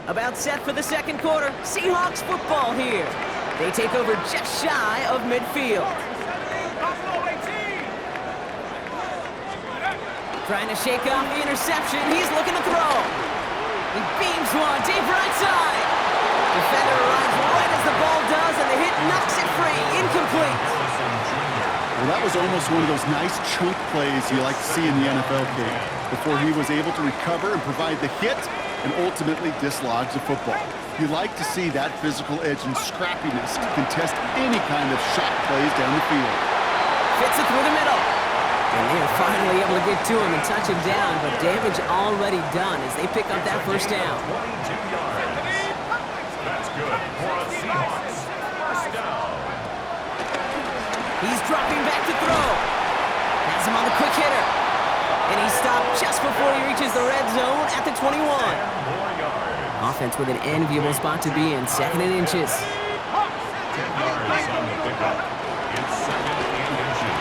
About set for the second quarter. Seahawks football here. They take over just shy of midfield. Trying to shake off the interception. He's looking to throw. He beams one deep right side. Defender arrives right as the ball does, and the hit knocks it free. Incomplete. Well, that was almost one of those nice chunk plays you like to see in the NFL game, before he was able to recover and provide the hit and ultimately dislodge the football. You like to see that physical edge and scrappiness to contest any kind of shot plays down the field. Fits it through the middle. And they're finally able to get to him and touch him down, but damage already done as they pick up that first down. 22 yards. That's good for a Seahawks first down. He's dropping back to throw. Has him on the quick hitter. And he's stopped just before he reaches the red zone at the 21. 10 more yards. Offense with an enviable spot to be in, 2nd and inches. 10 yards on the pickup. It's 2nd and inches.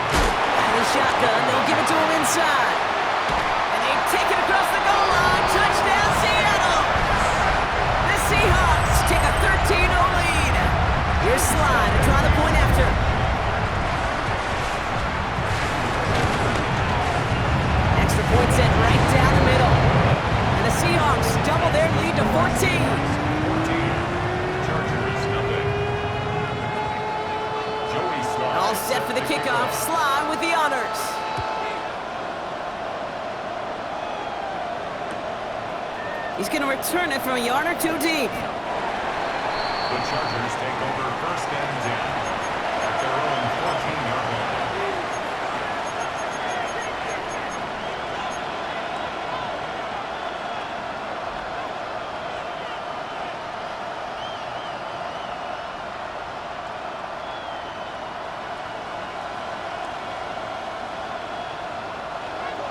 Shotgun, they'll give it to him inside. And they take it across the goal line. Touchdown, Seattle! The Seahawks take a 13-0 lead. Here's Sly to try the point after. Extra point set right down the middle. And the Seahawks double their lead to 14. All set for the kickoff. Sly with the honors. He's going to return it from a yard or 2 deep. The Chargers take over 1st and 10 at their own 14-yard line.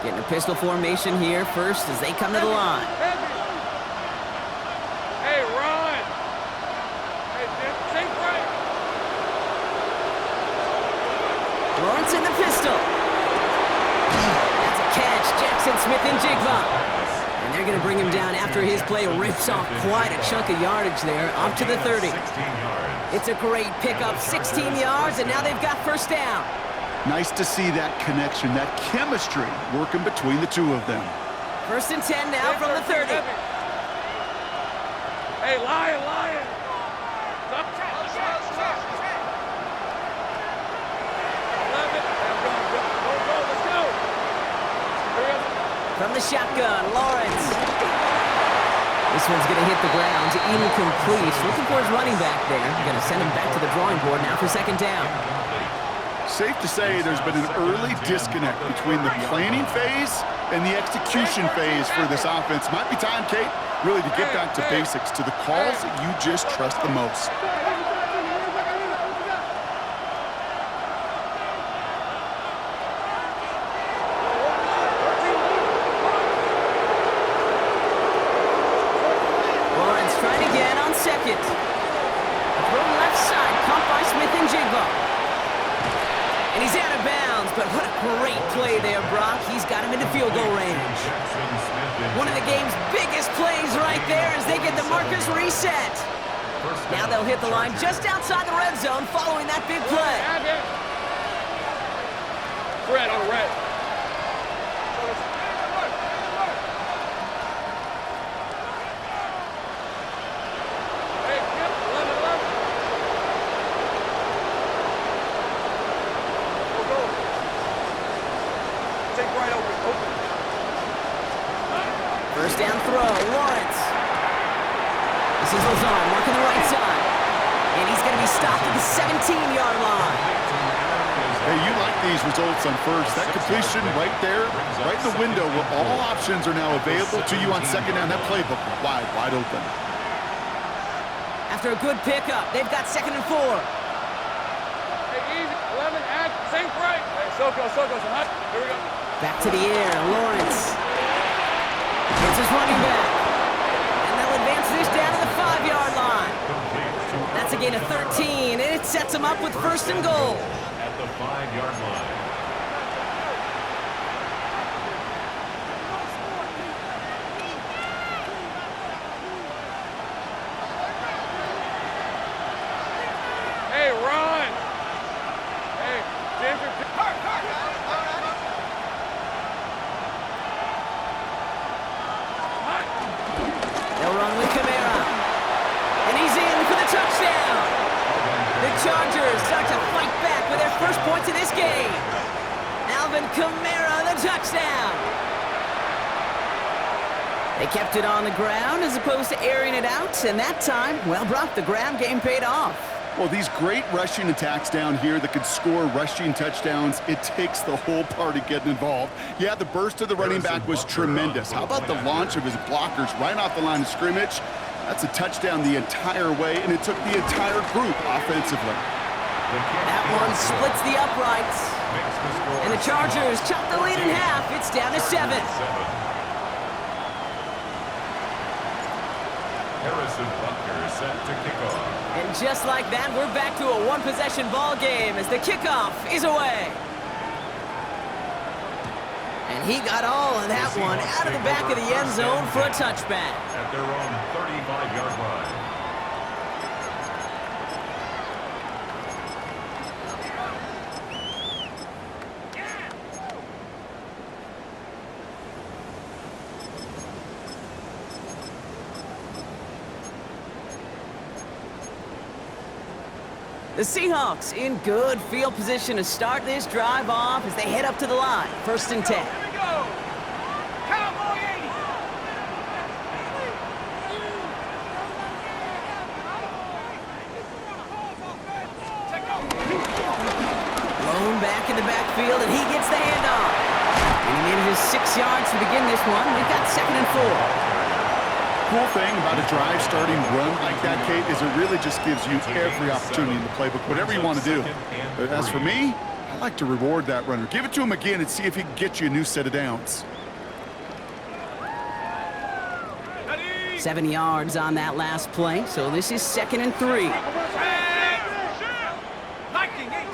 Getting a pistol formation here first as they come to the line. Hey, Ron! Hey, think right! Lawrence in the pistol. That's a catch. Jackson Smith and Jigba. And they're going to bring him down after his play rips off quite a chunk of yardage there, up to the 30. 16 yards. It's a great pickup, 16 yards, and now they've got first down. Nice to see that connection, that chemistry working between the two of them. 1st and 10 now from the 30. Hey, Lion! Stop. 11. Go, let's go! Hurry up. From the shotgun, Lawrence. This one's going to hit the ground, incomplete. Looking for his running back there. Going to send him back to the drawing board now for 2nd down. Safe to say there's been an early disconnect between the planning phase and the execution phase for this offense. Might be time, Kate, really to get back to basics, to the calls that you just trust the most. Lawrence trying again on 2nd. Throw left side, caught by Smith and Jigba. And he's out of bounds, but what a great play there, Brock. He's got him into field goal range. One of the game's biggest plays right there as they get the markers reset. Now they'll hit the line just outside the red zone following that big play. Fred on red. Hey, 11. Go. Take right open. First down throw, Lawrence. This is Lazard marking the right side. And he's going to be stopped at the 17-yard line. Hey, you like these results on first. That completion right there, right in the window where all options are now available to you on 2nd down. That playbook wide open. After a good pickup, they've got 2nd and 4. Hey, easy. 11, add, think right. Hey, Soko, hot. Here we go. Back to the air, Lawrence. It's his running back. And they'll advance this down to the 5-yard line. That's a gain of 13, and it sets them up with 1st and goal. At the 5-yard line. first points of this game. Alvin Kamara, the touchdown. They kept it on the ground as opposed to airing it out, and that time, well, Brock, the ground game paid off. Well, these great rushing attacks down here that could score rushing touchdowns, it takes the whole party getting involved. Yeah, the burst of the running back was tremendous. How about the launch of his blockers right off the line of scrimmage? That's a touchdown the entire way, and it took the entire group offensively. That one splits the uprights. And the Chargers chop the lead in half. It's down to 7. Harrison Butker is set to kick off. And just like that, we're back to a one-possession ball game as the kickoff is away. And he got all of that one out of the back of the end zone for a touchback. At their own 35-yard line. The Seahawks in good field position to start this drive off as they head up to the line. 1st and 10. Here we go. Cowboy 80. Blown back in the backfield, and he gets the handoff. And he manages 6 yards to begin this one. We've got 2nd and 4. Cool thing about a drive starting run like that, Kate, is it really just gives you every opportunity in the playbook, whatever you want to do. But as for me, I like to reward that runner. Give it to him again and see if he can get you a new set of downs. 7 yards on that last play, so this is 2nd and 3. Liking 18.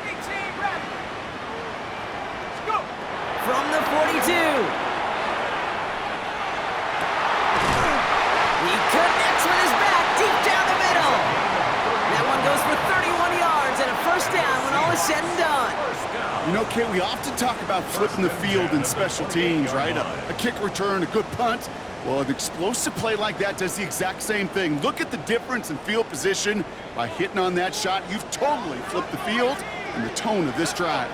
18 ready. Go. From the 42. He connects with his back deep down the middle. That one goes for 31 yards and a 1st down when all is said and done. You know, Kate, we often talk about flipping the field in special teams, right? A kick return, a good punt. Well, an explosive play like that does the exact same thing. Look at the difference in field position. By hitting on that shot, you've totally flipped the field and the tone of this drive.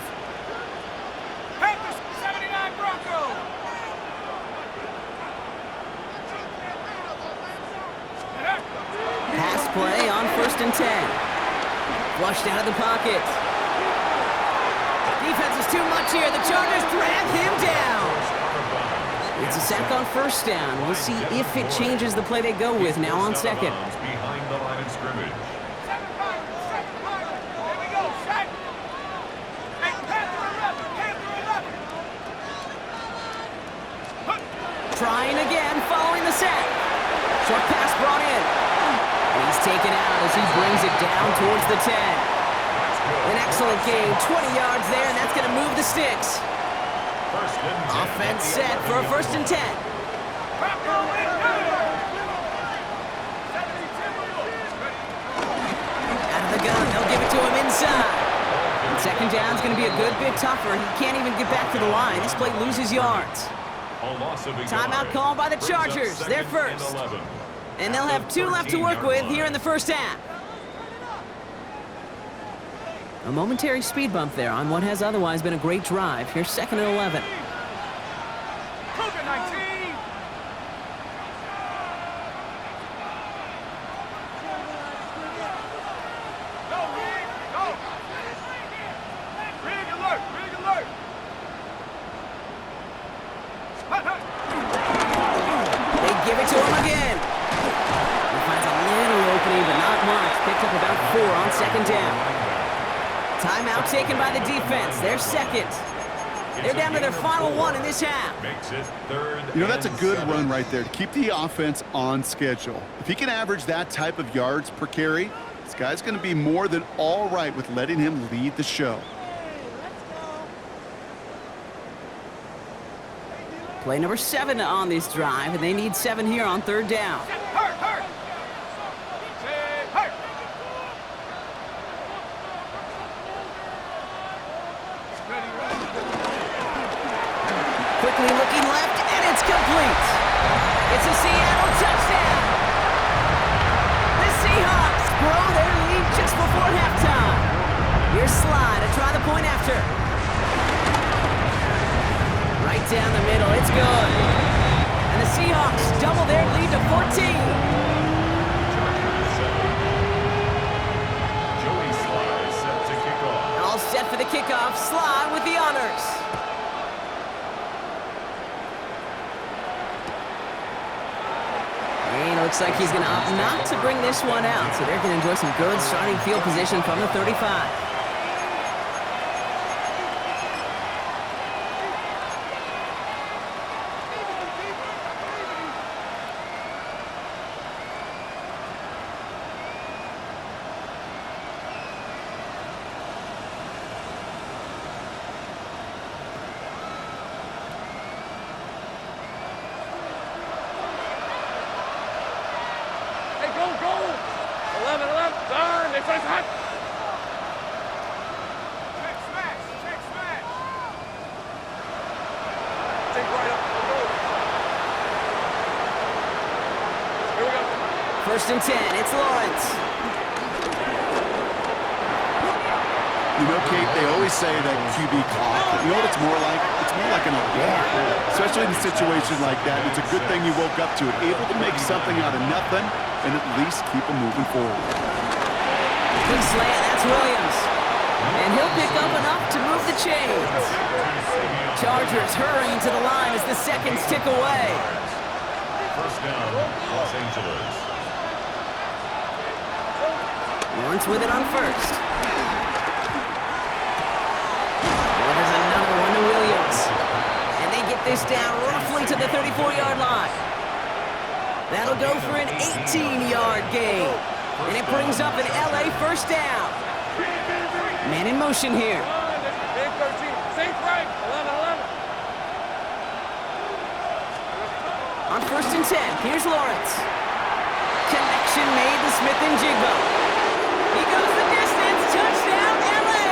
Panthers 79 Broncos. Pass play on 1st and 10. Flushed out of the pocket. Defense is too much here. The Chargers drag him down. It's a sack on 1st down. We'll see if it changes the play they go with now on 2nd. Behind the line of scrimmage. 7 Pirates. Here we go. Set. Hey, Panther 11. Trying again following the sack. Short pass brought in. And he's taken out as he brings it down towards the 10. An excellent game, 20 yards there, and that's going to move the sticks. Offense set for a 1st and 10. Out of the gun, they'll give it to him inside. And 2nd down's going to be a good bit tougher. He can't even get back to the line. This play loses yards. Timeout called by the Chargers. They're first. And they'll have 2 left to work with here in the 1st half. A momentary speed bump there on what has otherwise been a great drive. Here's 2nd and 11. Cougar 19. Go, Rig. Go. Rig alert. They give it to him again. He finds a little opening, but not much. Picked up about 4 on 2nd down. Timeout taken by the defense. They're 2nd. They're down to their final 1 in this half. You know, that's a good run right there to keep the offense on schedule. If he can average that type of yards per carry, this guy's going to be more than all right with letting him lead the show. Play number 7 on this drive, and they need 7 here on 3rd down. Hurt. Quickly looking left, and it's complete. It's a Seattle touchdown. point after. Right down the middle, it's good. And the Seahawks double their lead to 14. Joey Sly set to kick off. All set for the kickoff. Sly with the honors. And it looks like he's going to opt not to bring this one out. So they're going to enjoy some good starting field position from the 35. Go! 11, turn, they face hot. Check smash. Take right up, go. Here we go. First and 10, it's Lawrence. You know, Kate, they always say that QB clock, but you know what it's more like? It's more like an alarm, especially in a situation like that. It's a good thing you woke up to it, able to make something out of nothing and at least keep them moving forward. Good slant, that's Williams. And he'll pick up enough to move the chains. Chargers hurrying to the line as the seconds tick away. First down, Los Angeles. Lawrence with it on first. Oh, there's another one to Williams. And they get this down roughly to the 34-yard line. That'll go for an 18-yard gain. And it brings up an LA first down. Man in motion here. Big 13, sink right, 11. On first and 10, here's Lawrence. Connection made to Smith and Jigba. He goes the distance, touchdown LA!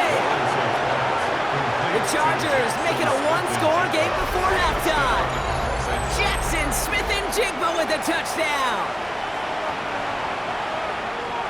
The Chargers make it a one-score game before halftime. Jackson, Smith and Jigba with a touchdown.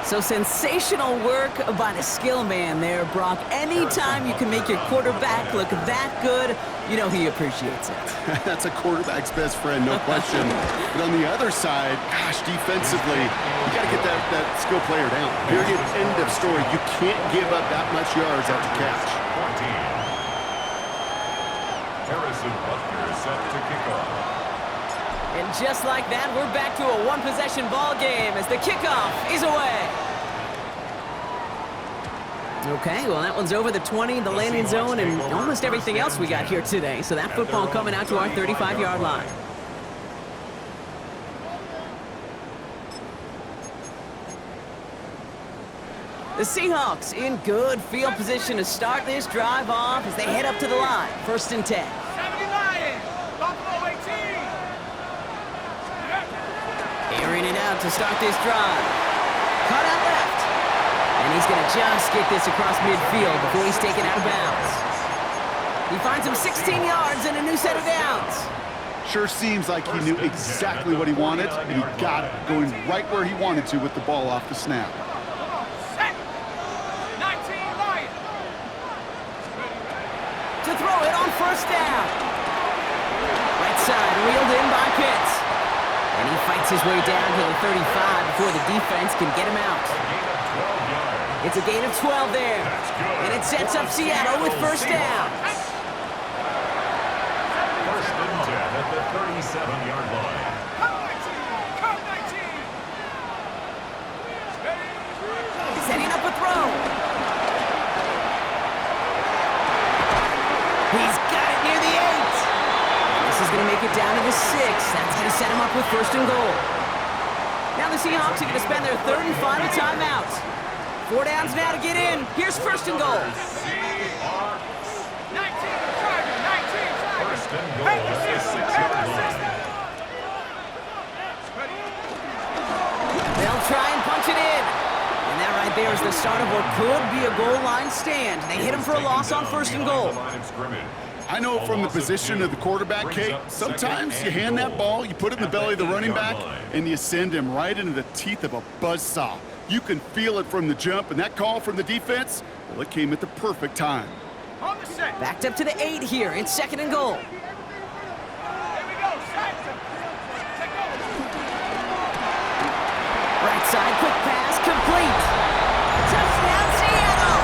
So sensational work by the skill man there, Brock. Anytime you can make your quarterback look that good, you know he appreciates it. That's a quarterback's best friend, no question. But on the other side, gosh, defensively, you got to get that skill player down. Period, end of story. You can't give up that much yards after catch. 14. Harrison Butker set to kick off. And just like that, we're back to a one-possession ball game as the kickoff is away. Okay, well, that one's over the 20, the landing zone, and almost everything else we got here today. So that football coming out to our 35-yard line. The Seahawks in good field position to start this drive off as they head up to the line. First and 10. 70 Lions, Buffalo 18. Airing it out to start this drive. Cut out left. And he's going to just get this across midfield before he's taken out of bounds. He finds him 16 yards and a new set of downs. Sure seems like he knew exactly what he wanted, and he got it, going right where he wanted to with the ball off the snap. To throw it on first down. Right side, reeled in by Pitts. And he fights his way down to the 35 before the defense can get him out. It's a gain of 12 there. And it sets up Seattle with first down. First and 10 at the 37-yard line. Setting up a throw. He's got it near the 8. This is going to make it down to the 6. That's going to set him up with first and goal. Now the Seahawks are going to spend their third and final timeout. 4 downs now to get in. Here's first and goal. 19, Charger, 19, First and goal at the 6-yard line. They'll try and punch it in. And that right there is the start of what could be a goal line stand. They hit him for a loss on first and goal. I know from the position of the quarterback, Kate, sometimes you hand that ball, you put it in the belly of the running back, and you send him right into the teeth of a buzzsaw. You can feel it from the jump, and that call from the defense, well, it came at the perfect time. Backed up to the 8 here. It's 2nd and goal. Right side, quick pass, complete. Touchdown, Seattle!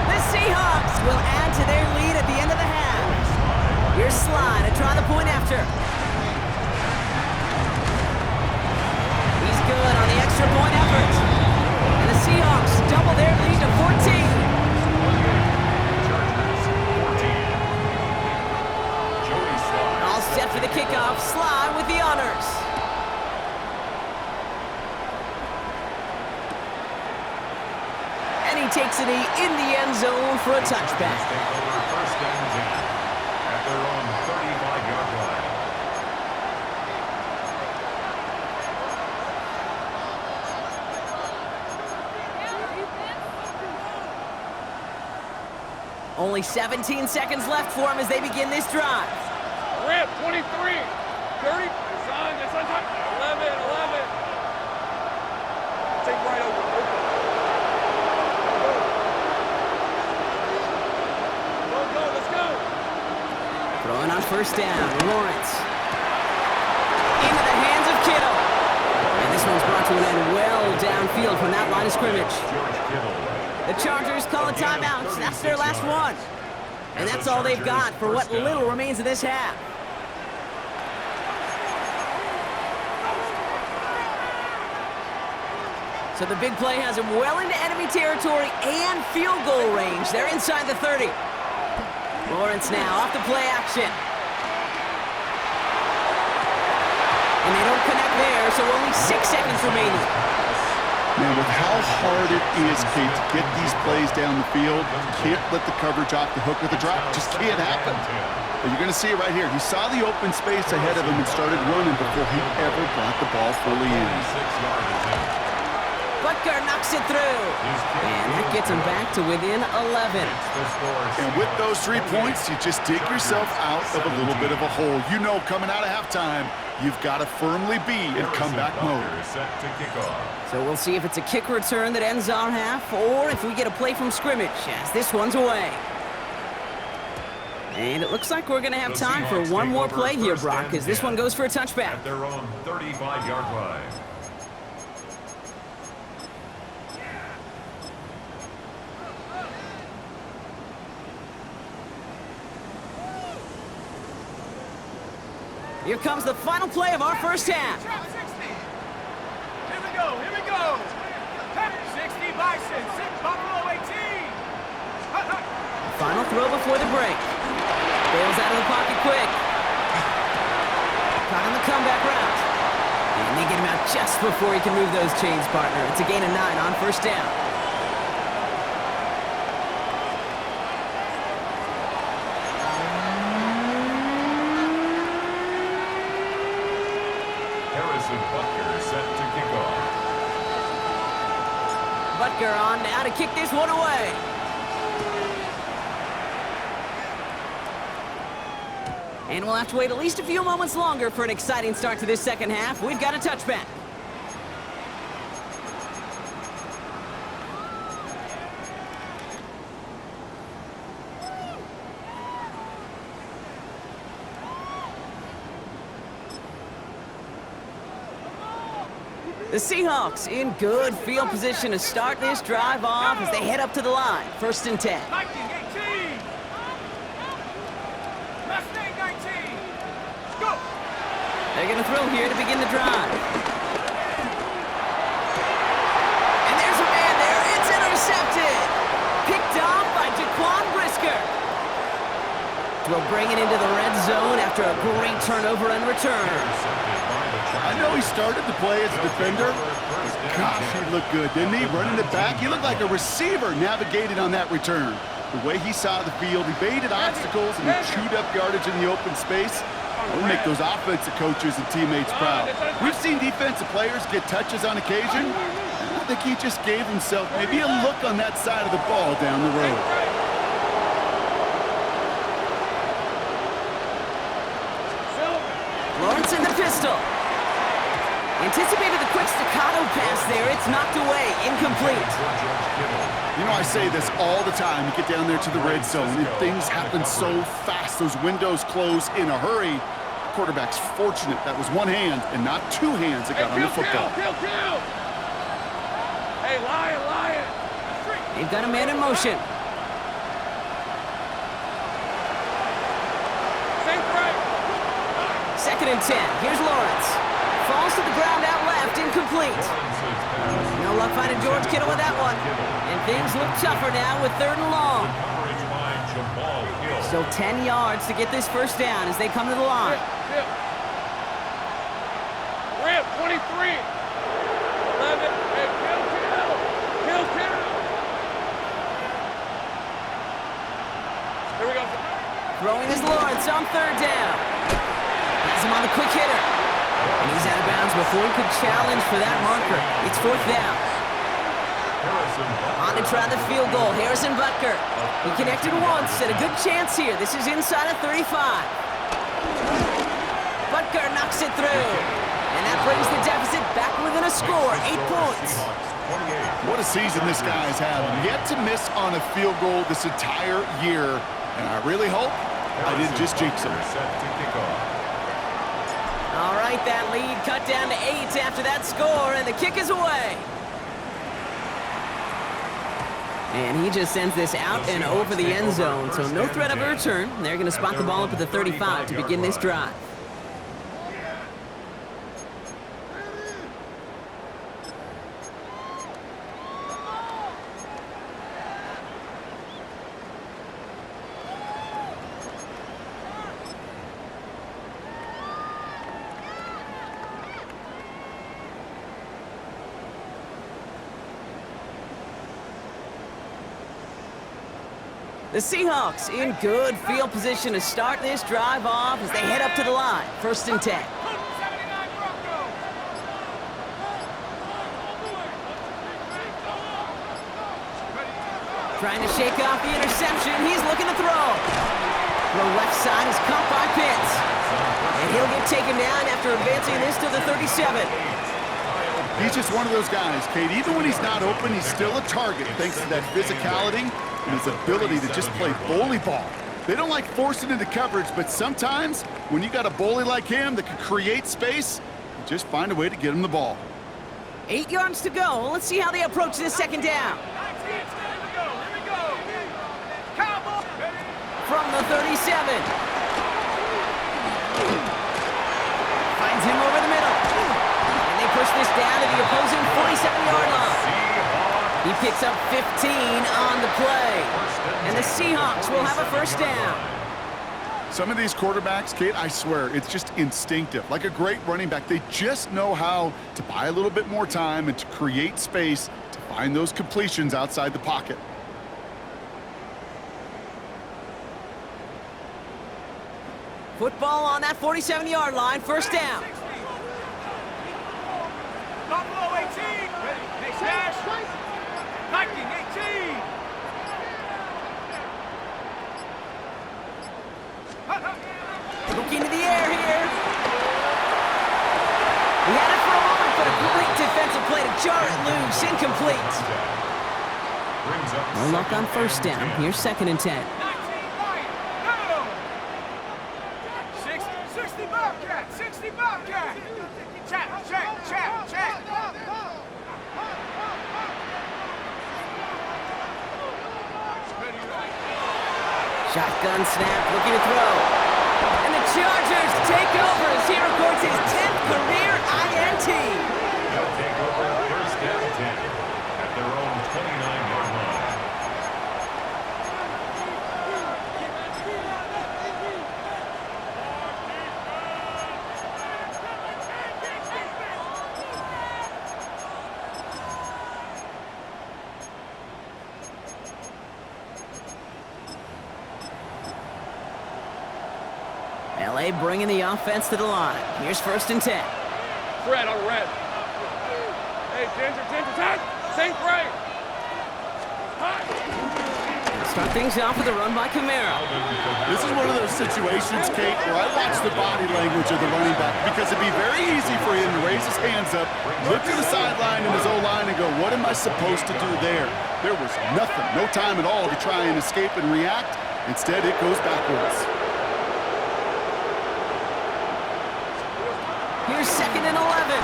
The Seahawks will add to their lead at the end of the half. Here's Sly to try the point after. He's good on the extra point effort. And the Seahawks double their lead to 14. All set for the kickoff. Sly with the honors. And he takes it in the end zone for a touchback. First and 10 at their own 35-yard line. Only 17 seconds left for him as they begin this drive. Rip, 23, 30, it's on time, 11. Take right over, Go, let's go. Throwing on first down, Lawrence. Into the hands of Kittle. And this one's brought to an end well downfield from that line of scrimmage. The Chargers call a timeout. That's their last one. And that's all they've got for what little remains of this half. So the big play has him well into enemy territory and field goal range. They're inside the 30. Lawrence now off the play action. And they don't connect there, so only 6 seconds remaining. Man, with how hard it is, Kate, to get these plays down the field, you can't let the coverage off the hook with a drop. Just can't happen. But you're going to see it right here. He saw the open space ahead of him and started running before he ever brought the ball fully in. Butker knocks it through. And that gets him back to within 11. And with those 3 points, you just dig yourself out of a little bit of a hole. You know, coming out of halftime, you've got to firmly be in comeback mode. So we'll see if it's a kick return that ends our half, or if we get a play from scrimmage as this one's away. And it looks like we're going to have time for one more play here, Brock, as this one goes for a touchback. At their own 35-yard line. Here comes the final play of our first half. Here we go. 60 Bison, 6 Buffalo 18. Final throw before the break. Bails out of the pocket quick. Caught on the comeback route. And they get him out just before he can move those chains, partner. It's a gain of 9 on first down. Butker on now to kick this one away. And we'll have to wait at least a few moments longer for an exciting start to this second half. We've got a touchback. The Seahawks in good field position to start this drive off as they head up to the line. 1st and 10. Viking 18. Mustang 19. Go. They're going to throw here to begin the drive. And there's a man there. It's intercepted. Picked off by Jaquan Brisker. Will bring it into the red zone after a great turnover and return. I know he started the play as a defender, but gosh, he looked good, didn't he? Running it back, he looked like a receiver navigating on that return. The way he saw the field, he baited obstacles and he chewed up yardage in the open space. That would make those offensive coaches and teammates proud. We've seen defensive players get touches on occasion. I think he just gave himself maybe a look on that side of the ball down the road. Lawrence in the pistol. Anticipated the quick staccato pass there. It's knocked away. Incomplete. You know, I say this all the time. You get down there to the red zone, and things happen so fast. Those windows close in a hurry. Quarterback's fortunate that was one hand and not two hands that got on the football. Kill. Hey, Lion. They've got a man in motion. Think right. 2nd and 10. Here's Lawrence. Falls to the ground out left. Incomplete. No luck finding George Kittle with that one. And things look tougher now with 3rd and long. Still 10 yards to get this first down as they come to the line. Rip, 23. 11. Hey, kill. Here we go. Throwing is Lawrence on 3rd down. Has him on the quick hitter. And he's out of bounds before he could challenge for that marker. It's 4th down. On to try the field goal. Harrison Butker. He connected once and a good chance here. This is inside of 35. Butker knocks it through. And that brings the deficit back within a score. 8 points. What a season this guy's having. Yet to miss on a field goal this entire year. And I really hope I didn't just jinx him. All right, that lead cut down to 8 after that score, and the kick is away. And he just sends this out and over the end zone, so no threat of a return. They're going to spot the ball up at the 35 to begin this drive. The Seahawks in good field position to start this drive off as they head up to the line. 1st and 10. 79 Broncos. Trying to shake off the interception. He's looking to throw. The left side is caught by Pitts. And he'll get taken down after advancing this to the 37. He's just one of those guys, Kate. Even when he's not open, he's still a target thanks to that physicality and his ability to just play bully ball. They don't like forcing into coverage, but sometimes when you got a bully like him that can create space, you just find a way to get him the ball. 8 yards to go. Let's see how they approach this 2nd down. Here we go. Cowboy. From the 37. Finds him over the middle. And they push this down to the opposing 47-yard line. He picks up 15 on the play. And the Seahawks will have a 1st down. Some of these quarterbacks, Kate, I swear, it's just instinctive. Like a great running back, they just know how to buy a little bit more time and to create space to find those completions outside the pocket. Football on that 47-yard line. 1st down. Buffalo 18. Ready. Next dash. Viking 18. Looking to the air here. He had it for a moment, but a great defensive play to jar it loose. Incomplete. No luck on 1st down. Here's 2nd and 10. 19 Lion. No. 60 Bobcat. 60 Bobcat. Check. Shotgun snap, looking to throw. And the Chargers take over as he records his 10th career INT. They'll take over 1st down 10 at their own 29-yard line. LA bringing the offense to the line. Here's 1st and 10. Red on red. Hey, Ginger, time. Think right. Start things off with a run by Camaro. This is one of those situations, Kate, where I watch the body language of the running back because it'd be very easy for him to raise his hands up, look to the sideline, and his O-line what am I supposed to do there? There was nothing, no time at all to try and escape and react. Instead, it goes backwards. Here's 2nd and 11.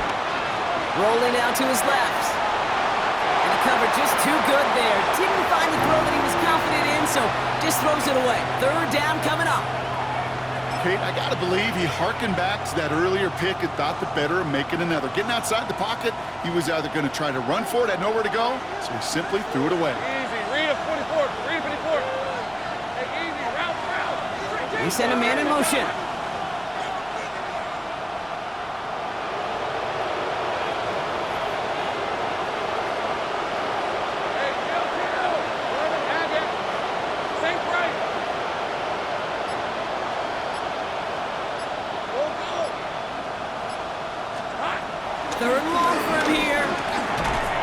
Rolling out to his left. And the cover just too good there. Didn't find the throw that he was confident in, so just throws it away. 3rd down coming up. Kate, I gotta believe he hearkened back to that earlier pick and thought the better of making another. Getting outside the pocket, he was either going to try to run for it, had nowhere to go, so he simply threw it away. Easy, read a 44, read a 54. Hey, easy, route. We send a man in motion. Hey, kill. 11, add it. Sink right. Go. Hot. 3rd and long for him here.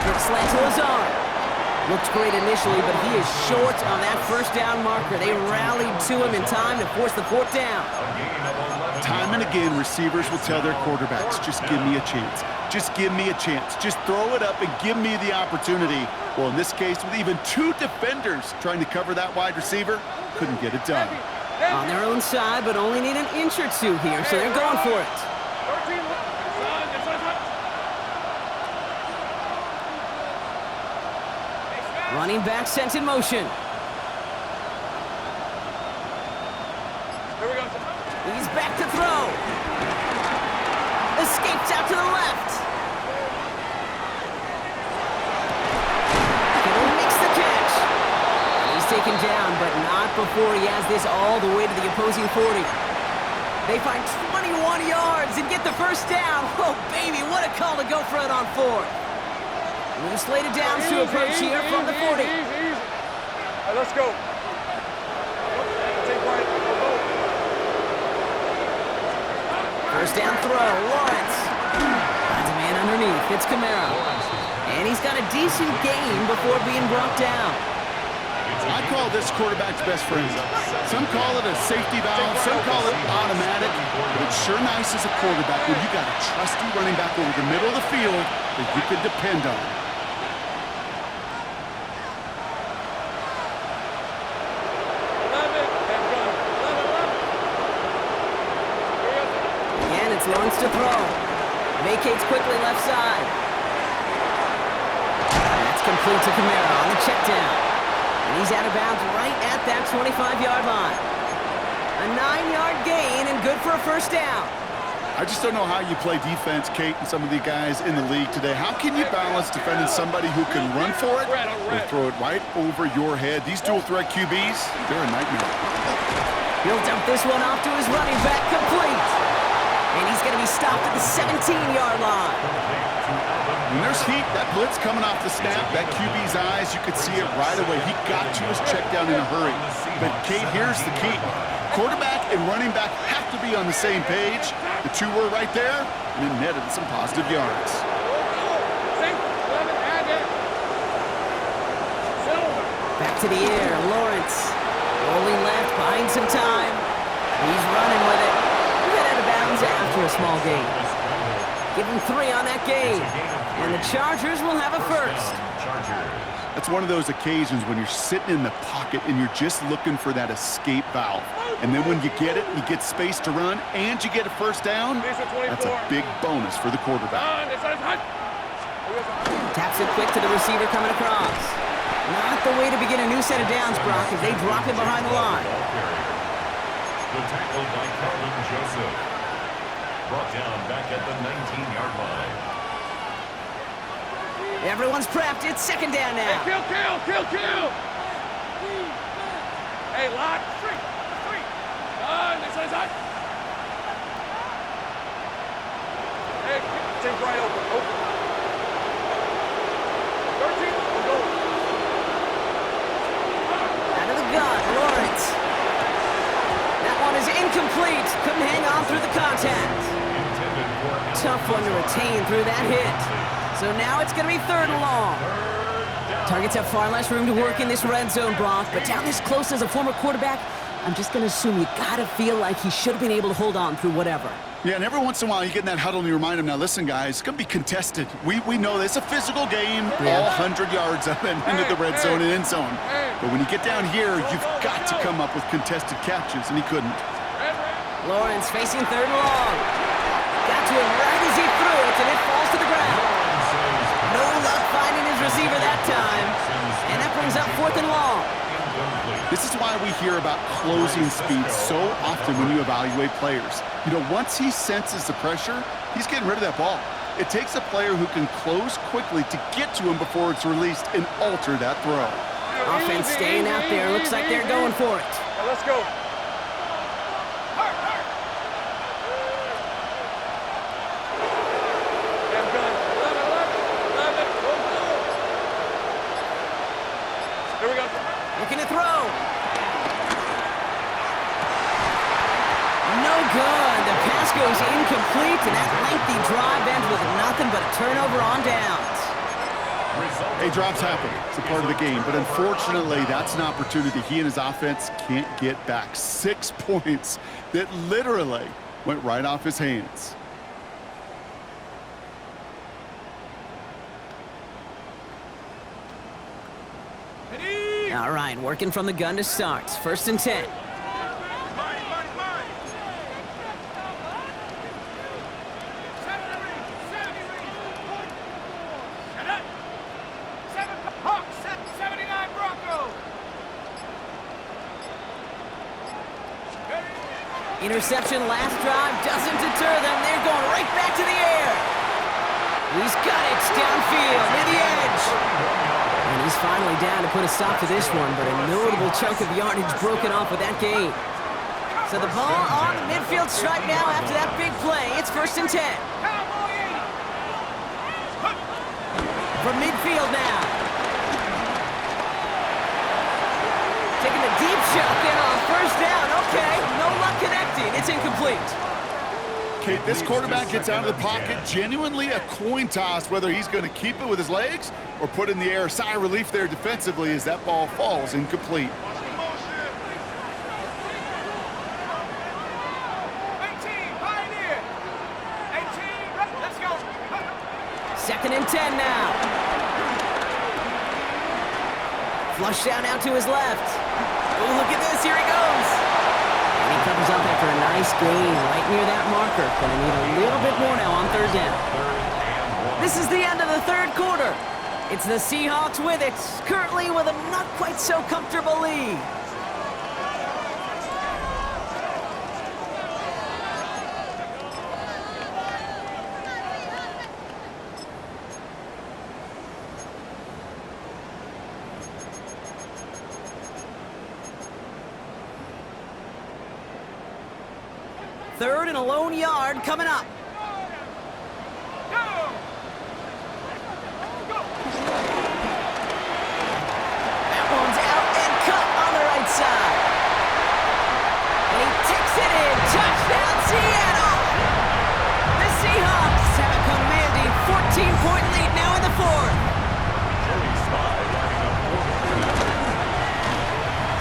Quick slant to his arm. Looked great initially, but he is short on that 1st down marker. They rallied to him in time to force the 4th down. Time and again, receivers will tell their quarterbacks, just give me a chance. Just give me a chance. Just throw it up and give me the opportunity. Well, in this case, with even 2 defenders trying to cover that wide receiver, couldn't get it done. On their own side, but only need an inch or 2 here, so they're going for it. 13, Running back sent in motion. Here we go. He's back to throw. Escapes out to the left. Kittle makes the catch. He's taken down, but not before he has this all the way to the opposing 40. They find 21 yards and get the 1st down. Oh, baby, what a call to go for it on 4th. Loose slated downs to approach here from the 40. Easy. All right, let's go. Take right. Go. 1st down throw, Lawrence. Finds a man underneath, it's Kamara. And he's got a decent gain before being brought down. I call this quarterback's best friend. Some call it a safety valve, some call it automatic, but it's sure nice as a quarterback when you got a trusty running back over the middle of the field that you can depend on. Again, it's Lawrence to throw. Vacates quickly left side. That's complete to Kamara on the check down. And he's out of bounds right at that 25-yard line. A 9-yard gain and good for a 1st down. I just don't know how you play defense, Kate, and some of the guys in the league today. How can you balance defending somebody who can run for it or throw it right over your head? These dual-threat QBs, they're a nightmare. He'll dump this one off to his running back, complete. And he's going to be stopped at the 17-yard line. When there's heat, that blitz coming off the snap, that QB's eyes, you could see it right away. He got to his check down in a hurry. But, Kate, here's the key. Quarterback and running back have to be on the same page. The 2 were right there, and it netted some positive yards. Back to the air, Lawrence. Rolling left, buying some time. He's running with it. He got out of bounds after a small gain. Give him 3 on that gain. And the Chargers will have a 1st. That's one of those occasions when you're sitting in the pocket and you're just looking for that escape valve. And then when you get it, you get space to run, and you get a 1st down, that's a big bonus for the quarterback. Taps it quick to the receiver coming across. Not the way to begin a new set of downs, Brock, as they drop it behind the line. The tackle by Carlin Joseph. Brought down back at the 19-yard line. Everyone's prepped. It's 2nd down now. Hey, kill. Hey, lock. 3. This is hot. Hey, take right open. 13. Go. Out of the gun, Lawrence. That one is incomplete. Couldn't hang on through the contact. Tough one to retain through that hit. So now it's going to be 3rd and long. Targets have far less room to work in this red zone, Brock, but down this close as a former quarterback, I'm just going to assume you got to feel like he should have been able to hold on through whatever. Yeah, and every once in a while you get in that huddle and you remind them, now listen, guys, it's going to be contested. We know this. It's a physical game, all 100 yards up and into the red zone and end zone. But when you get down here, you've got to come up with contested catches, and he couldn't. Lawrence facing third and long. Got to him right as he threw it, and it falls to the ground. No luck finding his receiver that time. And that brings up fourth and long. This is why we hear about closing speed so often when you evaluate players. You know, once he senses the pressure, he's getting rid of that ball. It takes a player who can close quickly to get to him before it's released and alter that throw. Offense staying out there. Looks like they're going for it. Let's go. Here we go. Looking to throw. No good. The pass goes incomplete, and that lengthy drive ends with nothing but a turnover on downs. Hey, drops happen. It's a part of the game. But unfortunately, that's an opportunity he and his offense can't get back. 6 points that literally went right off his hands. All right, working from the gun to start. 1st and 10. Interception last drive doesn't deter them. They're going right back to the air. He's got it downfield near the edge. And he's finally down to put a stop to this one, but a notable chunk of yardage broken off with that gain. So the ball on the midfield stripe now after that big play. It's 1st and 10. From midfield now. Taking a deep shot there on 1st down. Okay, no luck connecting. It's incomplete. Okay, this quarterback gets out of the pocket. Genuinely a coin toss whether he's going to keep it with his legs or put in the air. Sigh of relief there defensively as that ball falls incomplete. 2nd and 10 now. Flush down out to his left. Oh, look at this. Here he goes. And he comes up after a nice gain right near that marker. Going to need a little bit more now on 3rd down. This is the end of the 3rd quarter. It's the Seahawks with it, currently with a not quite so comfortable lead. Third and a lone yard coming up. That one's out and cut on the right side. And he takes it in. Touchdown, Seattle! The Seahawks have a commanding 14-point lead now in the 4th.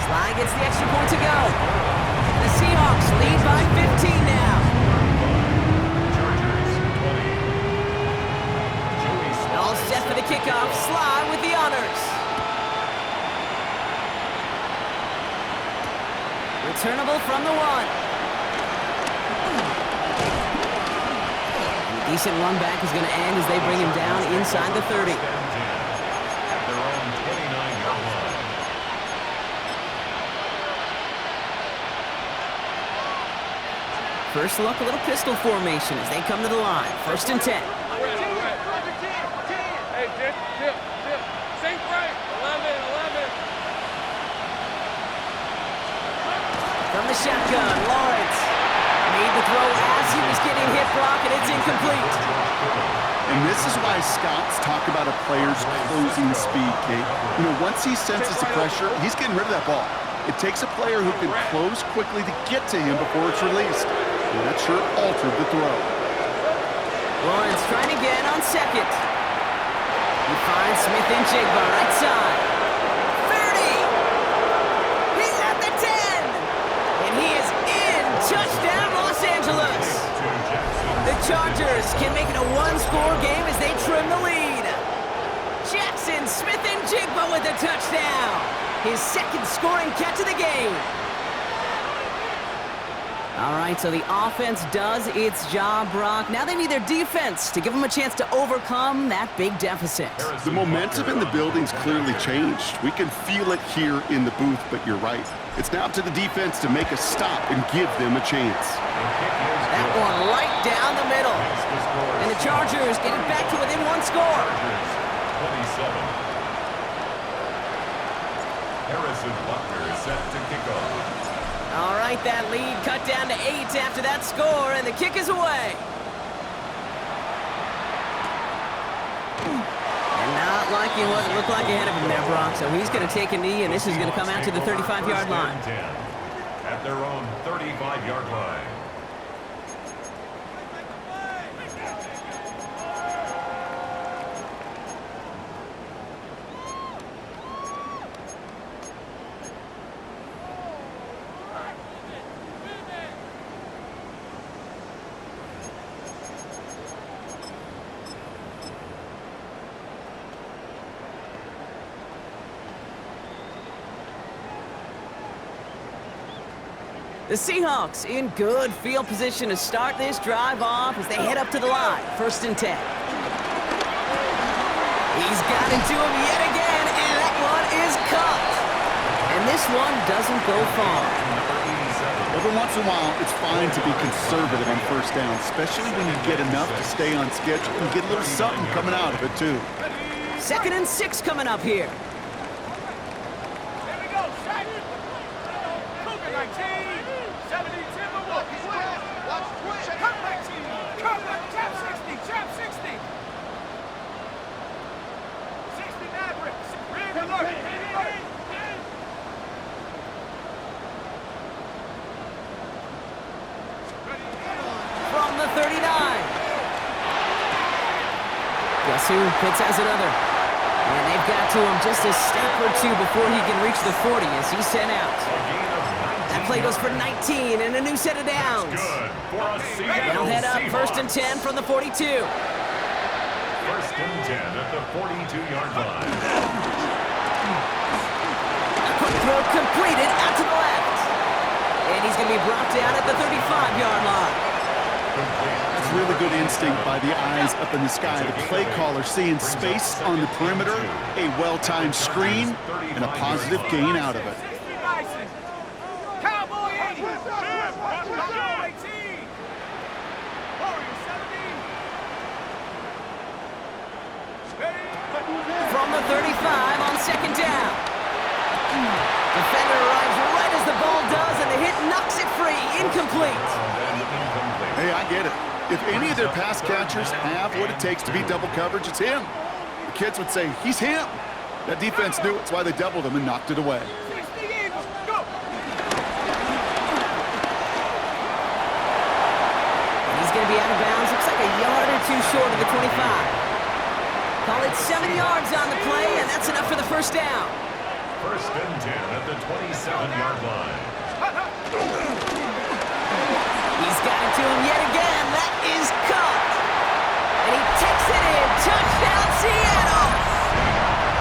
Sly gets the extra point to go. The Seahawks lead by 15 now. All set for the kickoff. Sly with the honors. Returnable from the 1. And a decent run back is going to end as they bring him down inside the 30. At their own 29-yard line. First look, a little pistol formation as they come to the line. 1st and 10. Hey, dip. Sink right. 11. From the shotgun, Lawrence made the throw as he was getting hit, Brock, and it's incomplete. And this is why scouts talk about a player's closing speed, Kate. You know, once he senses the pressure, he's getting rid of that ball. It takes a player who can close quickly to get to him before it's released. And that sure altered the throw. Lawrence trying again on 2nd. He finds Smith and Jigba right side. 30! He's at the 10! And he is in! Touchdown, Los Angeles! Chargers can make it a one-score game as they trim the lead. Jackson Smith-Njigba with a touchdown. His second scoring catch of the game. All right, so the offense does its job, Brock. Now they need their defense to give them a chance to overcome that big deficit. The momentum in the building's clearly changed. We can feel it here in the booth, but you're right. It's now up to the defense to make a stop and give them a chance. That one right down the middle. And the Chargers get it back to within one score. 27. Harrison Butker is set to kick off. All right, that lead cut down to 8 after that score, and the kick is away. And not liking what it looked like ahead of him there, Brock. So he's going to take a knee, and this is going to come out to the 35-yard line. At their own 35-yard line. The Seahawks in good field position to start this drive off as they head up to the line. 1st and 10. He's got it to him yet again, and that one is caught. And this one doesn't go far. Every once in a while, it's fine to be conservative on 1st down, especially when you get enough to stay on schedule and get a little something coming out of it, too. 2nd and 6 coming up here. Here we go, Shaq. Cougar 19. 70 Timberwolves. Come back, team. Come back. Chap 60. Chap 60. 60 Mavericks. Ring alert. Ring alert. From the 39. Guess who has another? And they've got to him just a step or two before he can reach the 40 as he's sent out. That play goes for 19 and a new set of downs. They'll head up 1st and 10 from the 42. 1st and 10 at the 42-yard line. A quick throw completed out to the left. And he's going to be brought down at the 35-yard line. That's really good instinct by the eyes up in the sky. The play caller seeing space on the perimeter, a well-timed screen, and a positive gain out of it. 60 Bison. Cowboy 80. Cowboy 18. Warrior 70. From the 35 on 2nd down. Defender arrives right as the ball does, and the hit knocks it free. Incomplete. Hey, I get it. If any of their pass catchers have what it takes to beat double coverage, it's him. The kids would say, he's him. That defense knew it's why they doubled him and knocked it away. 60 Eagles. Go. He's going to be out of bounds. Looks like a yard or two short of the 25. Call it 7 yards on the play, and that's enough for the 1st down. 1st and 10 at the 27-yard line. He's got it to him yet again. That is caught. And he takes it in. Touchdown, Seattle.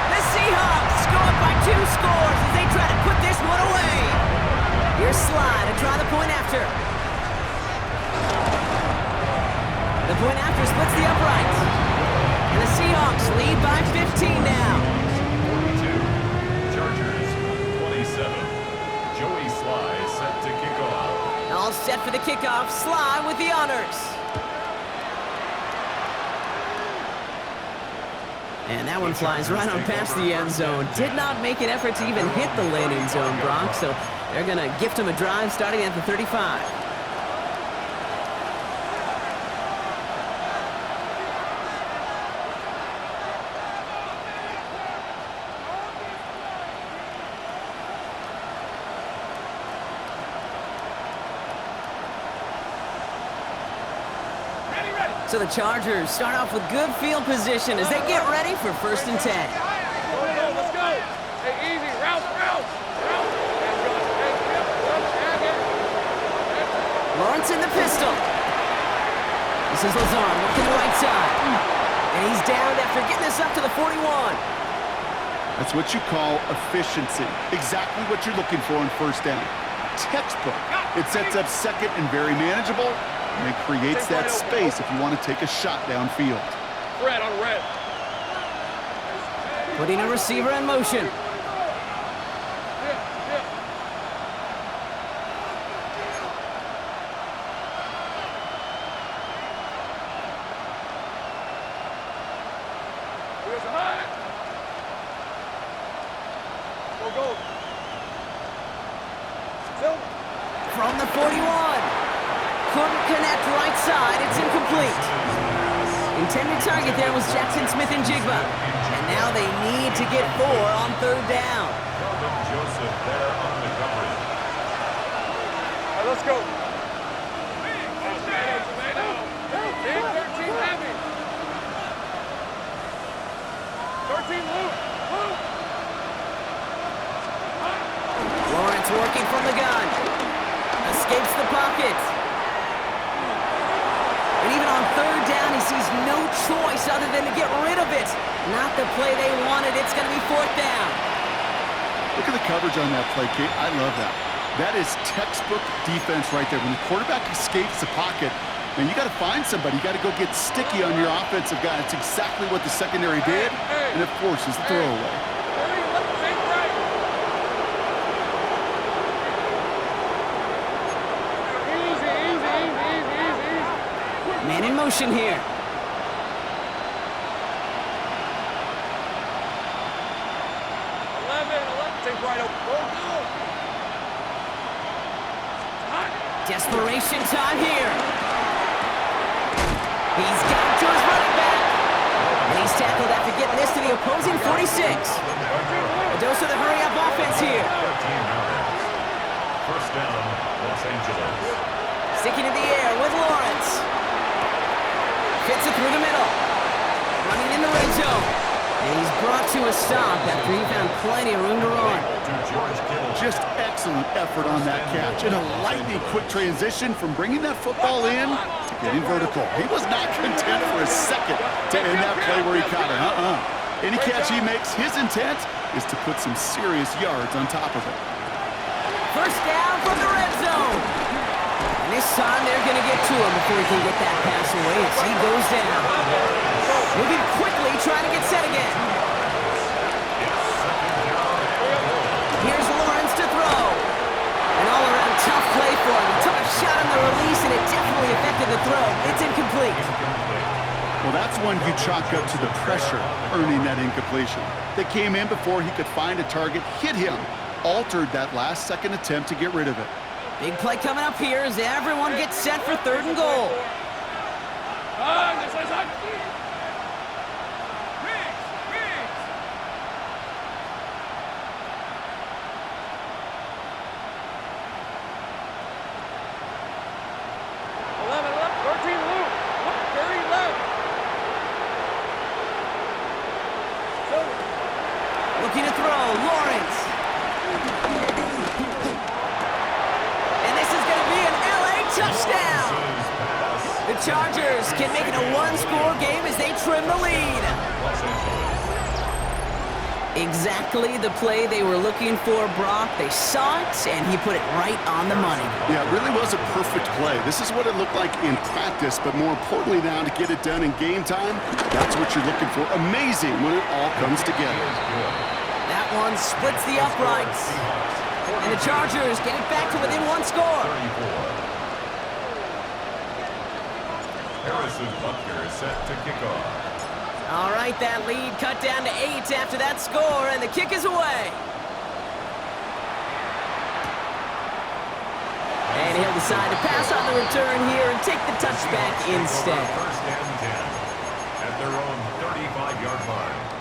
The Seahawks go up by 2 scores as they try to put this one away. Here's Sly to try the point after. The point after splits the uprights. And the Seahawks lead by 15 now. 42. Chargers, 27. Joey Sly is set to kick off. All set for the kickoff. Sly with the honors. And that one flies right on past the end zone. Did not make an effort to even hit the landing zone, Brock. So they're going to gift him a drive starting at the 35. So the Chargers start off with good field position as they get ready for 1st and 10. Let's go. Hey, easy. Route. Lawrence in the pistol. This is Lazard working the right side. And he's down after getting this up to the 41. That's what you call efficiency. Exactly what you're looking for on first down. Textbook. It sets up second and very manageable, and it creates that space if you want to take a shot downfield. Red on red. Putting a receiver in motion. From the 41. Couldn't connect right side. It's incomplete. Intended target there was Jackson Smith and Jigba. And now they need to get 4 on third down. Joseph there on the coverage. All right, let's go. 13 heavy. 13 loop. Lawrence working from the gun. Escapes the pocket. And even on third down, he sees no choice other than to get rid of it. Not the play they wanted. It's going to be fourth down. Look at the coverage on that play, Kate. I love that. That is textbook defense right there. When the quarterback escapes the pocket, man, you got to find somebody. You got to go get sticky on your offensive guy. It's exactly what the secondary did, and it forces the throwaway. Man in motion here. 11, take right over. Desperation time here. He's got it to his running back. And he's tackled after getting this to the opposing 46. A dose of the hurry-up offense here. 13 yards. First down, Los Angeles. Sticking in the air with Lawrence. Fits it through the middle. Running in the red zone. And he's brought to a stop after he found plenty of room to run. Just excellent effort on that catch. And a lightning quick transition from bringing that football in to getting vertical. He was not content for a second to end that play where he caught it. Any catch he makes, his intent is to put some serious yards on top of it. First down from the red zone. And this time they're going to get to him before he can get that pass away as he goes down. Moving quickly, trying to get set again. Here's Lawrence to throw. An all-around tough play for him. He took a shot on the release, and it definitely affected the throw. It's incomplete. Well, that's one you chalk up to the pressure earning that incompletion. They came in before he could find a target, hit him, altered that last-second attempt to get rid of it. Big play coming up here as everyone gets set for third and goal. Looking to throw, Lawrence. And this is going to be an LA touchdown. The Chargers can make it a one-score game as they trim the lead. Exactly the play they were looking for, Brock. They saw it, and he put it right on the money. Yeah, it really was a perfect play. This is what it looked like in practice, but more importantly now to get it done in game time, that's what you're looking for. Amazing when it all comes together. That one splits the uprights. And the Chargers get it back to within one score. Harrison Butker is set to kick off. All right, that lead cut down to 8 after that score, and the kick is away. And he'll decide to pass on the return here and take the touchback instead. First and 10 at their own 35-yard line.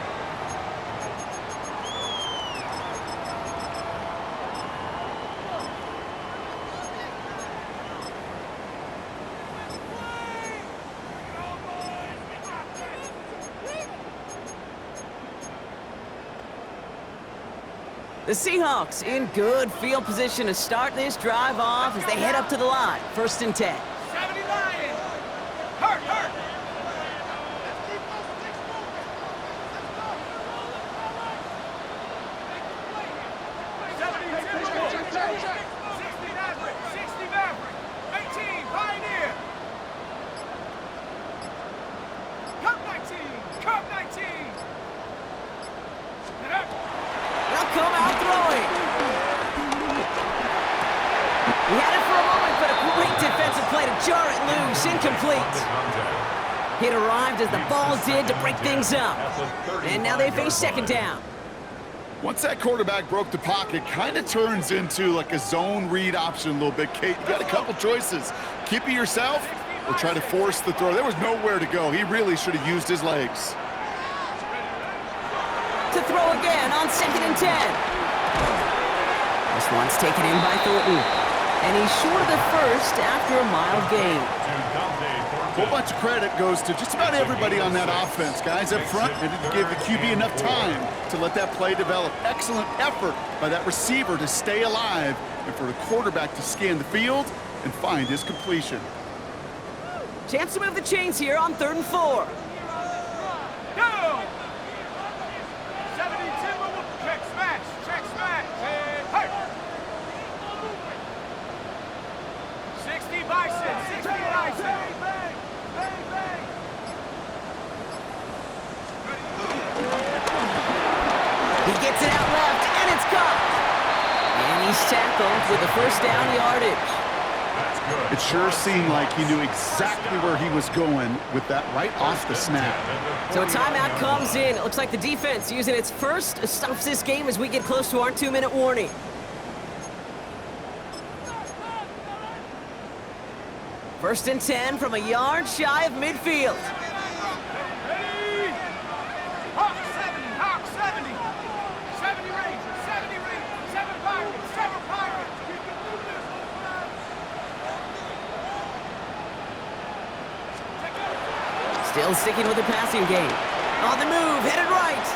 The Seahawks in good field position to start this drive off as they head up to the line. First and 10. 70 Lions. Hurt. Maverick, 60 Maverick, 18 Pioneer. Cup 19, Cup 19. They'll come out throwing. He had it for a moment, but a great defensive play to jar it loose. Incomplete. It arrived as the ball did to break things up. And now they face second down. Once that quarterback broke the pocket, kind of turns into like a zone read option a little bit. Kate, you got a couple choices. Keep it yourself or try to force the throw. There was nowhere to go. He really should have used his legs. To throw again on 2nd and 10. This one's taken in by Thornton. And he's short of the first after a mild gain. A whole bunch of credit goes to just about everybody on that offense. Guys up front needed to give the QB enough time to let that play develop. Excellent effort by that receiver to stay alive and for the quarterback to scan the field and find his completion. Chance to move the chains here on 3rd and 4. Go! 70 Timberwolves. Check smash. Check smash. And hey! 60 Bison. 60 Bison. He gets it out left, and it's caught. And he's tackled with the first down yardage. It sure seemed like he knew exactly where he was going with that right off the snap. So a timeout comes in. It looks like the defense using its first stops this game as we get close to our 2-minute warning. First and 10 from a yard shy of midfield. Ready? Hawk 70. Hawk 70. 70 Rangers. 70 Rangers. 7 Pirates. 7 Pirates. Still sticking with the passing game. On the move, headed right.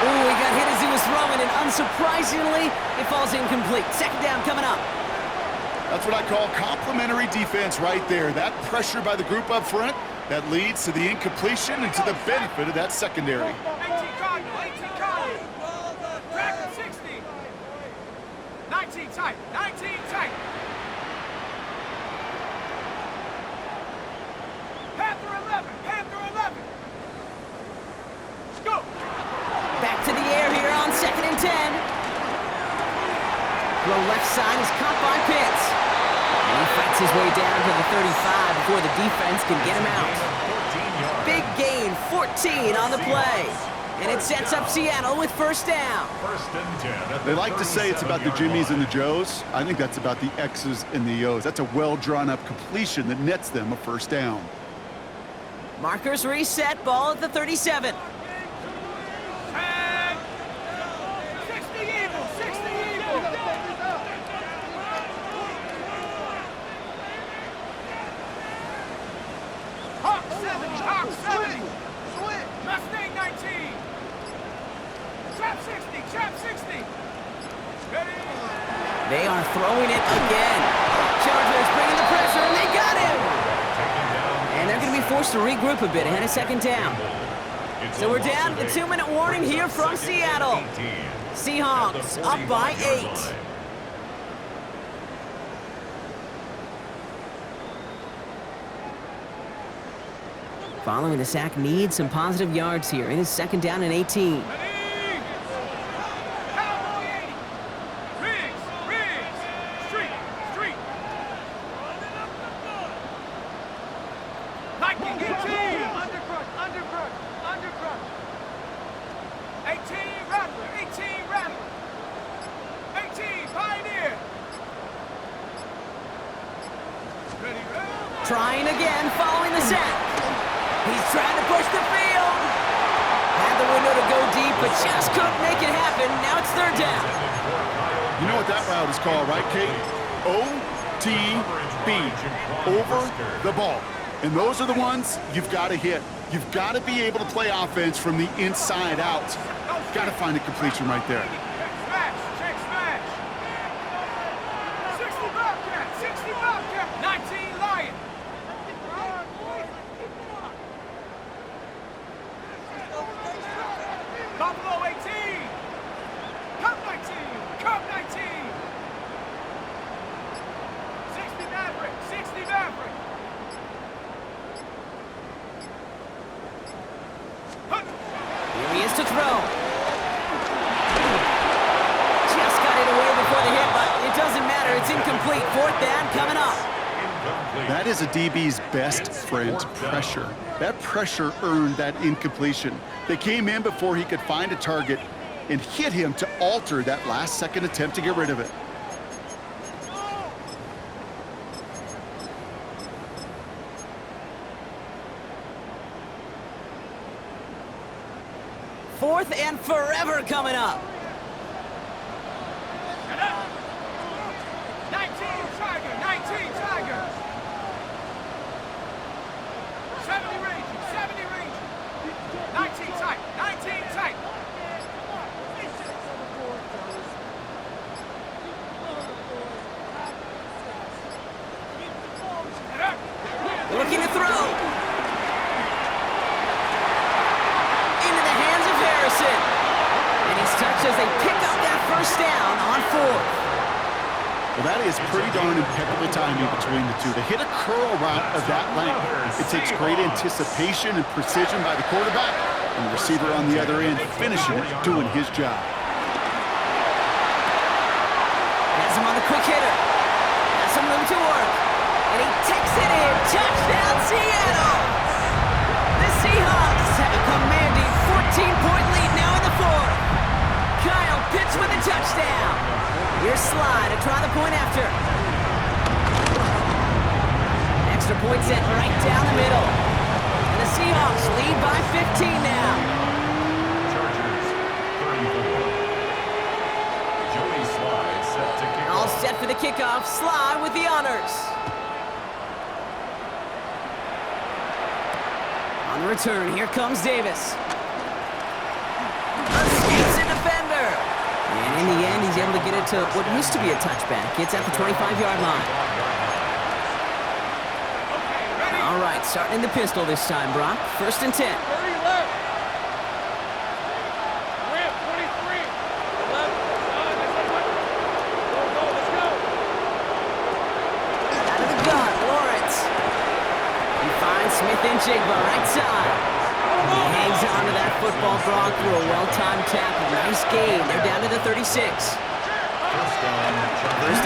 Ooh, he got hit as he was throwing, and unsurprisingly, it falls incomplete. Second down coming up. That's what I call complimentary defense right there. That pressure by the group up front, that leads to the incompletion and to the benefit of that secondary. 18 Cardinal. 18 Cardinal. Dragon 60. 19 tight. 19 tight. Panther 11. Panther 11. Go. Back to the air here on 2nd and 10. Throw left side is caught by Pitts. And he fights his way down to the 35 before the defense can get him out. Big gain, 14 on the play. And it sets up Seattle with first down. They like to say it's about the Jimmies and the Joes. I think that's about the X's and the O's. That's a well-drawn-up completion that nets them a first down. Markers reset, ball at the 37. And 60 Eagles. 60 Eagles. Hawk 70. Hawk 70. Mustang 19. Trap 60. Trap 60. Ready? They are throwing it again. Chargers bringing the pressure, and they got him. And they're going to be forced to regroup a bit ahead of second down. So we're down to the 2-minute warning here from Seattle. Seahawks up by 8. Following the sack, needs some positive yards here. It is 2nd down and 18. Ready? Cowboy 80. Riggs. Riggs. Street. Street. Lightning 18. Undercrush. Undercrush. Undercrush. 18 Rattler. 18 Rattler. 18 Pioneer. Ready, ready. Trying again following the sack. He's trying to push the field. Had the window to go deep, but just couldn't make it happen. Now it's 3rd down. You know what that route is called, right, Kate? OTB, over the ball. And those are the ones you've got to hit. You've got to be able to play offense from the inside out. Got to find a completion right there. Check smash. Check smash. 60 Bobcat. 60 Bobcat. 19 Lion. Buffalo 18. Cup 19. Cup 19. Prepares to throw. Just got it away before the hit, but it doesn't matter. It's incomplete. Fourth down coming up. That is a DB's best friend, pressure. That pressure earned that incompletion. They came in before he could find a target and hit him to alter that last-second attempt to get rid of it. Fourth and forever coming up. 19 Tiger, 19 Tiger. 70 range, 70 range. 19 tight, 19 tight. Looking to throw. Into the hands of Harrison. And he's touched as they pick up that first down on fourth. Well, that is pretty darn impeccable timing between the two. To hit a curl route of that length, it takes great anticipation and precision by the quarterback, and the receiver on the other end finishing it, doing his job. Has him on the quick hitter. Has some room to work. And he takes it in. Touchdown, Seattle! The Seahawks have a commanding 14-point lead now in the fourth. Kyle Pitts with a touchdown. Here's Slide to try the point after. Extra point set right down the middle. And the Seahawks lead by 15 now. Chargers, 34. Joey Slide set to kick All off. set for the kickoff. Slide with the honors. On the return, here comes Davis. Escapes a defender. And in the end, he's able to get it to what used to be a touchback. It's at the 25-yard line. All right, starting in the pistol this time, Brock. First and 10. 30 left. Ramp, 23. 11. Let's go. Out of the gun, Lawrence. He finds Smith and Jigba right side. He hangs on to that football, Brock, through a well-timed tackle. Nice game. They're down to the 36. First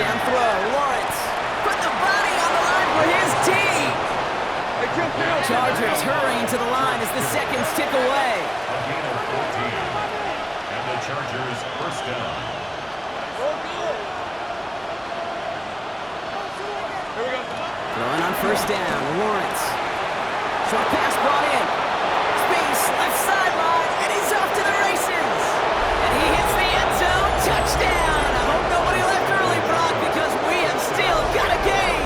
down throw, Lawrence. Put the body on the line for his team. Chargers hurrying to the line as the seconds tick away. A gain of 14. And the Chargers first down. Throwing on first down, Lawrence. Short pass brought in. Space, left sideline, and he's off to the races. And he hits the end zone, touchdown. I hope nobody left early, Brock, because we have still got a game.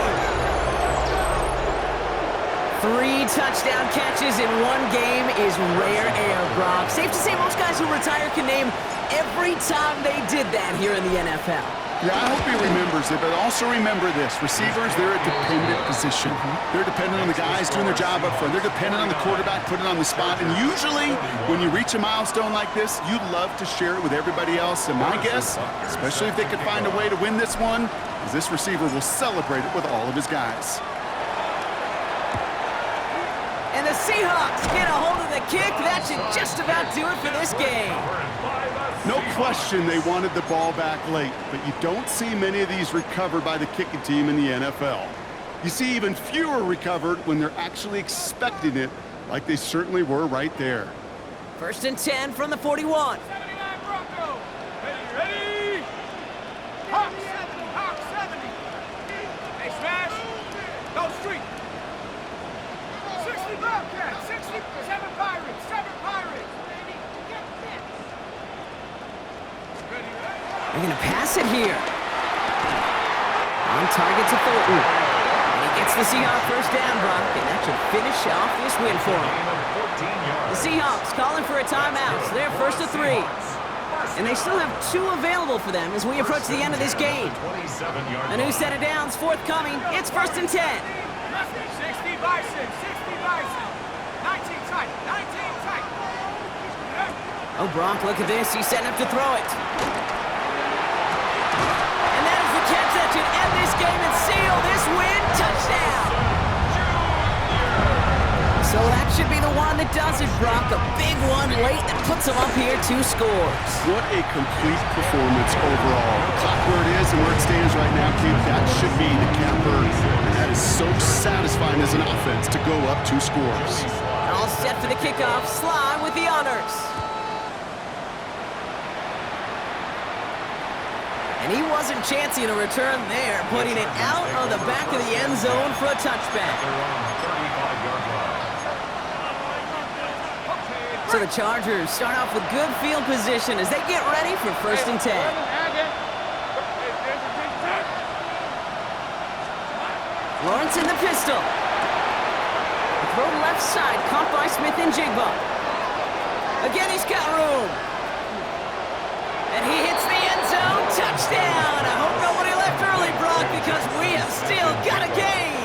3 touchdown catches in one game is rare air, Brock. Safe to say most guys who retire can name every time they did that here in the NFL. Yeah, I hope he remembers it, but also remember this. Receivers, they're a dependent position. They're dependent on the guys doing their job up front. They're dependent on the quarterback putting it on the spot. And usually, when you reach a milestone like this, you'd love to share it with everybody else. And my guess, especially if they could find a way to win this one, is this receiver will celebrate it with all of his guys. And the Seahawks get a hold of the kick. That should just about do it for this game. No question they wanted the ball back late, but you don't see many of these recovered by the kicking team in the NFL. You see even fewer recovered when they're actually expecting it, like they certainly were right there. First and 10 from the 41. 79 Bronco. Ready? Hawk 70, Hawk 70. Hey, smash. Go street. 60 Bobcats, 60, 7 Pirates, 7 Pirates. They're going to pass it here. On target to Thornton. And he gets the Seahawks first down, Brock, and that should finish off this win for him. The Seahawks calling for a timeout. So they're first to 3. And they still have 2 available for them as we approach the end of this game. A new set of downs forthcoming. It's first and 10. 60 Bison, 60 Bison. 19 tight, 19 tight. Oh, Brock, look at this. He's setting up to throw it. And that is the catch that should end this game and seal this win. Touchdown! So that should be the one that does it, Brock. A big one late that puts them up here 2 scores. What a complete performance overall. The clock where it is and where it stands right now, Kate, that should be the capper. And that is so satisfying as an offense to go up 2 scores. All set for the kickoff. Sly with the honors. And he wasn't chancing a return there, putting it out of the back of the end zone for a touchback. So the Chargers start off with good field position as they get ready for 1st and 10. Lawrence in the pistol. Throw left side, caught by Smith and Jigba. Again, he's got room. And he hits the end zone. Touchdown! I hope nobody left early, Brock, because we have still got a game.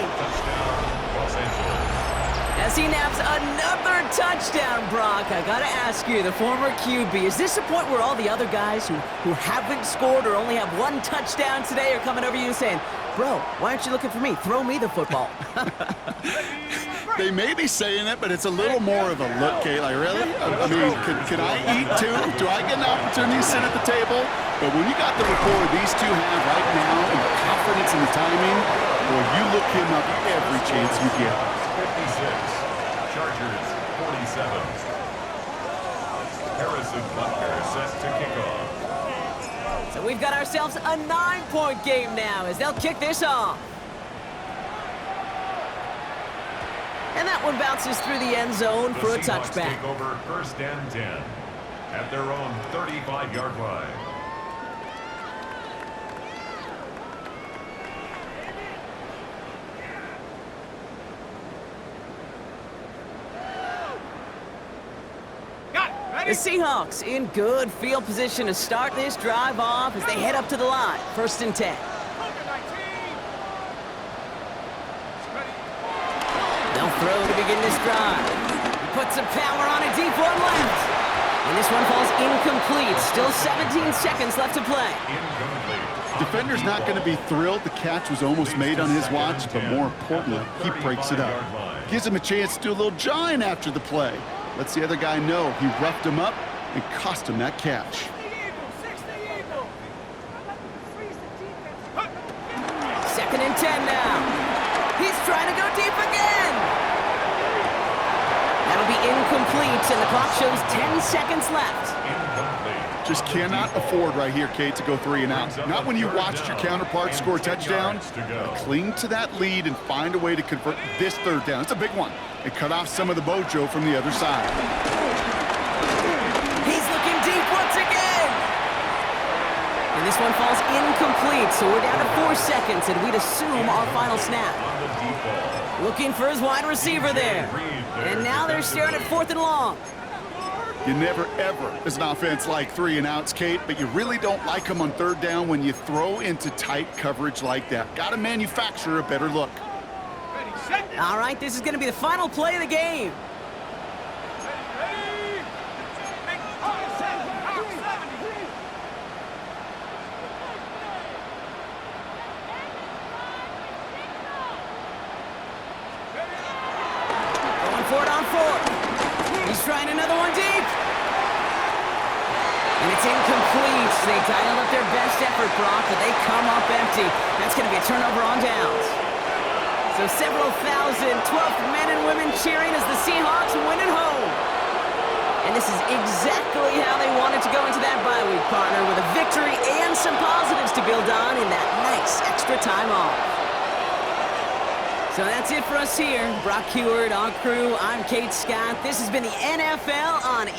As he naps another touchdown, Brock, I gotta ask you, the former QB, is this a point where all the other guys who haven't scored or only have 1 touchdown today are coming over you saying, bro, why aren't you looking for me? Throw me the football. They may be saying it, but it's a little more of a look, Kate. Like, really? I mean, can I eat too? Do I get an opportunity to sit at the table? But when you got the rapport these two have right now and the confidence in the timing, boy, you look him up every chance you get. 56, Chargers 47. Harrison Butker set to kick off. So we've got ourselves a 9-point game now as they'll kick this off. And that one bounces through the end zone for a touchback. Take over 1st and 10 at their own 35-yard line. The Seahawks in good field position to start this drive off as they head up to the line. 1st and 10. They'll throw to begin this drive. He puts some power on it, deep one left. And this one falls incomplete. Still 17 seconds left to play. Defender's not going to be thrilled. The catch was almost made on his watch, but more importantly, he breaks it up. Gives him a chance to do a little jawing after the play. Lets the other guy know he roughed him up and cost him that catch. 2nd and 10 now. He's trying to go deep again. That'll be incomplete, and the clock shows 10 seconds left. Just cannot afford right here, Kate, to go 3 and out. Not when you watched your counterpart score a touchdown. Cling to that lead and find a way to convert this 3rd down. It's a big one. And cut off some of the mojo from the other side. He's looking deep once again. And this one falls incomplete, so we're down to 4 seconds, and we'd assume our final snap. Looking for his wide receiver there. And now they're staring at 4th and long. You never, ever, as an offense, like 3 and outs, Kate, but you really don't like them on 3rd down when you throw into tight coverage like that. Got to manufacture a better look. All right, this is going to be the final play of the game. Going for it on 4th. He's trying another one deep. And it's incomplete. They dialed up their best effort, Brock, but they come up empty. That's going to be a turnover on downs. So several thousand 12th men and women cheering as the Seahawks win at home. And this is exactly how they wanted to go into that bye week, partner, with a victory and some positives to build on in that nice extra time off. So that's it for us here. Brock Heward, our crew, I'm Kate Scott. This has been the NFL on